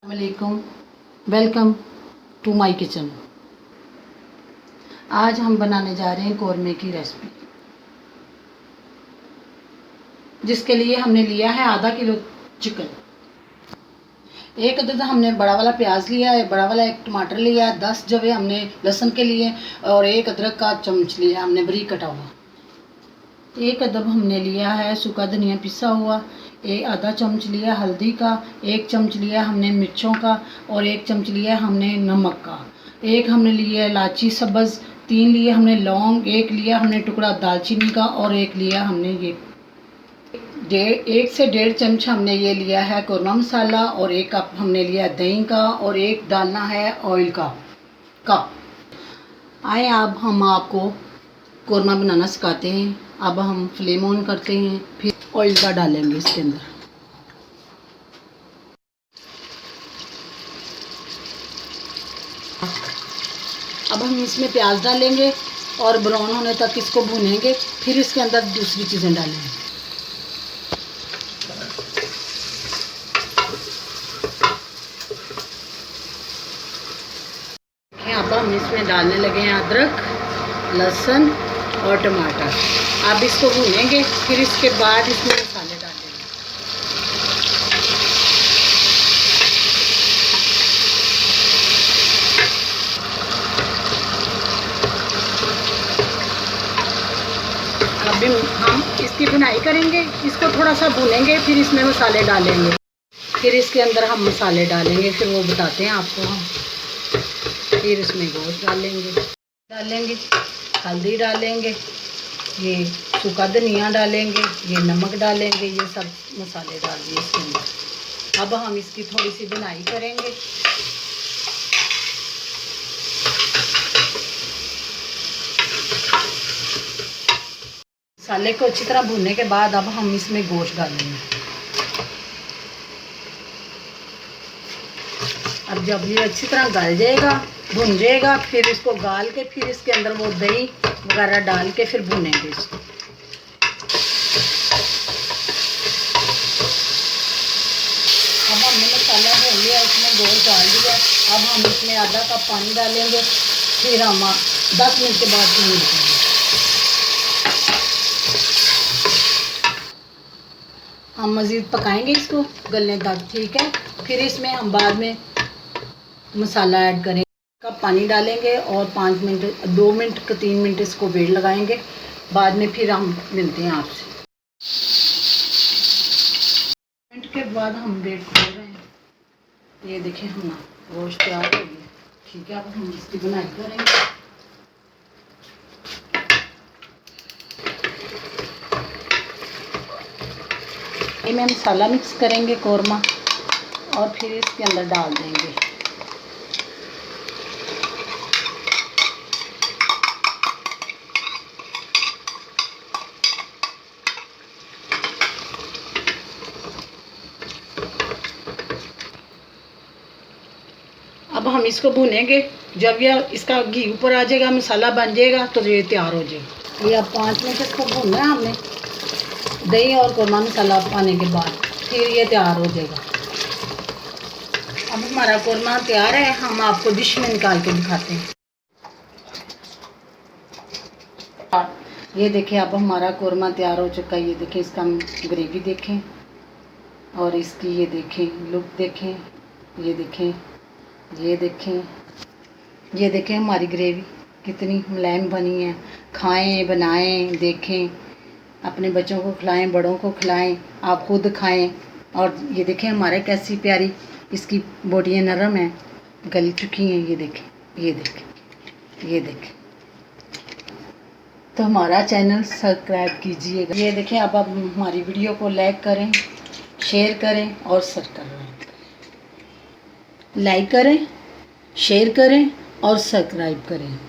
वालेकुम, welcome to my kitchen. आज हम बनाने जा रहे हैं कौरमे की रेसिपी, जिसके लिए हमने लिया है आधा किलो चिकन। एक अदद हमने बड़ा वाला प्याज लिया है, बड़ा वाला एक टमाटर लिया है, 10 जवे हमने लहसुन के लिए और एक अदरक का चम्मच लिया हमने बारीक कटा हुआ। एक अदब हमने लिया है सूखा धनिया पिसा हुआ, एक आधा चम्मच लिया हल्दी का, एक चम्मच लिया हमने मिर्चों का और एक चम्मच लिया हमने नमक का। एक हमने लिया इलायची सब्ज़, 3 लिए हमने लौंग, एक लिया हमने टुकड़ा दालचीनी का और एक लिया हमने ये 1 से 1.5 चम्मच हमने ये लिया है कौरमा मसाला और 1 कप हमने लिया दही का और एक डालना है ऑयल का कप। आए अब हम आपको कौरमा बनाना सिखाते हैं। अब हम फ्लेम ऑन करते हैं, फिर ऑयल का डालेंगे इसके अंदर। अब हम इसमें प्याज डालेंगे और ब्राउन होने तक इसको भूनेंगे, फिर इसके अंदर दूसरी चीज़ें डालेंगे। अब हम इसमें डालने लगे हैं अदरक, लहसुन और टमाटर। अब इसको भूनेंगे, फिर इसके बाद इसमें मसाले डालेंगे। अभी हम इसकी भुनाई करेंगे, इसको थोड़ा सा भूनेंगे, फिर इसमें मसाले डालेंगे। फिर इसके अंदर हम मसाले डालेंगे, फिर वो बताते हैं आपको हम। फिर इसमें गोश्त डालेंगे, हल्दी डालेंगे, ये सूखा धनिया डालेंगे, ये नमक डालेंगे, ये सब मसाले डाल दिए इसके अंदर। अब हम इसकी थोड़ी सी भुनाई करेंगे। मसाले को अच्छी तरह भूनने के बाद अब हम इसमें गोश्त डालेंगे। अब जब ये अच्छी तरह गल जाएगा, भुन जाएगा, फिर इसको गाल के फिर इसके अंदर वो दही वगैरह डाल के फिर भुनेंगे इसको। अब हमने मसाला भून लिया, इसमें गोश्त डाल दिया। अब हम इसमें आधा कप पानी डालेंगे, फिर हम 10 मिनट के बाद भूनेंगे। हम मज़ीद पकाएंगे इसको गलने तक, ठीक है। फिर इसमें हम बाद में मसाला ऐड करेंगे। कप पानी डालेंगे और 5 मिनट 2 मिनट 3 मिनट इसको वेट लगाएंगे। बाद में फिर हम मिलते हैं आपसे। मिनट के बाद हम वेट कर रहे हैं। ये देखिए हम गोश्त तैयार हो गया, ठीक है। अब हम इसकी बुनाई करेंगे। में मसाला मिक्स करेंगे कौरमा और फिर इसके अंदर डाल देंगे। अब हम इसको भूनेंगे। जब यह इसका घी ऊपर आ जाएगा, मसाला बन जाएगा, तो ये तैयार हो जाएगा। ये अब 5 मिनट इसको भूनना है हमने दही और कौरमा मसाला पाने के बाद, फिर ये तैयार हो जाएगा। अब हमारा कौरमा तैयार है, हम आपको डिश में निकाल के दिखाते हैं। ये देखें, अब हमारा कौरमा तैयार हो चुका है। ये देखें, इसका ग्रेवी देखें और इसकी ये देखें लुक देखें। ये देखें, ये देखें, ये देखें हमारी ग्रेवी कितनी मुलायम बनी है। खाएं, बनाएं, देखें, अपने बच्चों को खिलाएं, बड़ों को खिलाएं, आप खुद खाएं। और ये देखें हमारे कैसी प्यारी इसकी बोटियाँ नरम हैं, गल चुकी हैं। ये देखें, ये देखें, ये देखें। तो हमारा चैनल सब्सक्राइब कीजिएगा। ये देखें, अब आप हमारी वीडियो को लाइक करें, शेयर करें और लाइक करें, शेयर करें और सब्सक्राइब करें।